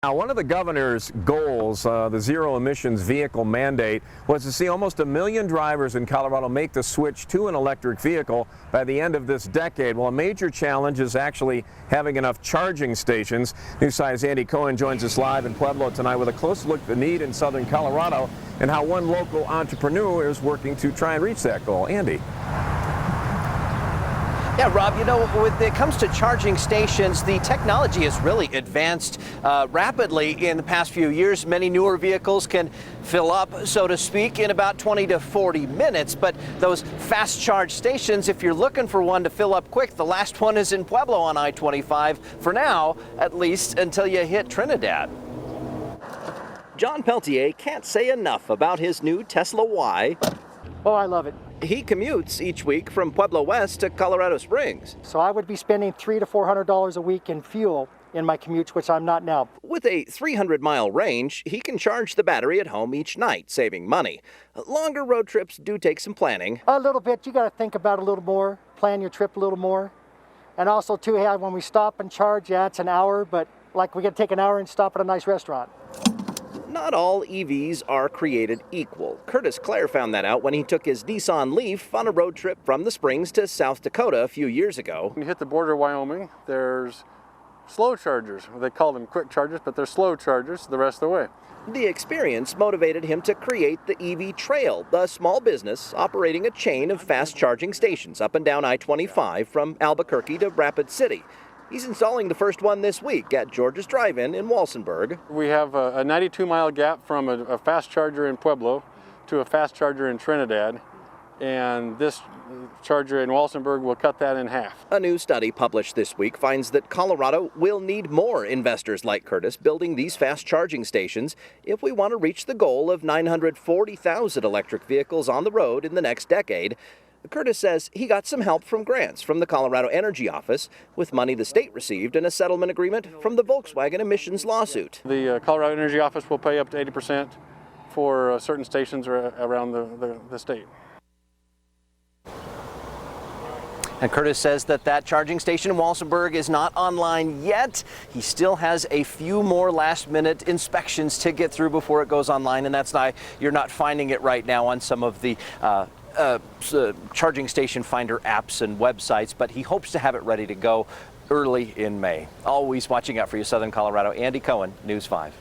Now, one of the governor's goals, the zero emissions vehicle mandate, was to see almost 1 million drivers in Colorado make the switch to an electric vehicle by the end of this decade. Well, a major challenge is actually having enough charging stations. News 5's Andy Cohen joins us live in Pueblo tonight with a close look at the need in southern Colorado and how one local entrepreneur is working to try and reach that goal. Andy. Yeah, Rob, you know, when it comes to charging stations, the technology has really advanced rapidly in the past few years. Many newer vehicles can fill up, so to speak, in about 20 to 40 minutes. But those fast charge stations, if you're looking for one to fill up quick, the last one is in Pueblo on I-25, for now, at least until you hit Trinidad. John Peltier can't say enough about his new Tesla Y. Oh, I love it. He commutes each week from Pueblo West to Colorado Springs. So I would be spending $300 to $400 a week in fuel in my commutes, which I'm not now. With a 300-mile range, he can charge the battery at home each night, saving money. Longer road trips do take some planning. A little bit. You got to think about it a little more, plan your trip a little more. And also, too, when we stop and charge, yeah, it's an hour, but like we got to take an hour and stop at a nice restaurant. Not all EVs are created equal. Curtis Clare found that out when he took his Nissan Leaf on a road trip from the Springs to South Dakota a few years ago. When you hit the border of Wyoming, there's slow chargers. They call them quick chargers, but they're slow chargers the rest of the way. The experience motivated him to create the EV Trail, a small business operating a chain of fast charging stations up and down I-25 from Albuquerque to Rapid City. He's installing the first one this week at George's Drive-In in Walsenburg. We have a 92-mile gap from a fast charger in Pueblo to a fast charger in Trinidad, and this charger in Walsenburg will cut that in half. A new study published this week finds that Colorado will need more investors like Curtis building these fast charging stations if we want to reach the goal of 940,000 electric vehicles on the road in the next decade. Curtis says he got some help from grants from the Colorado Energy Office, with money the state received and a settlement agreement from the Volkswagen emissions lawsuit. The Colorado Energy Office will pay up to 80% for certain stations around the state. And Curtis says that charging station in Walsenburg is not online yet. He still has a few more last-minute inspections to get through before it goes online, and that's why you're not finding it right now on some of the charging station finder apps and websites, but he hopes to have it ready to go early in May. Always watching out for you, Southern Colorado. Andy Cohen, News 5.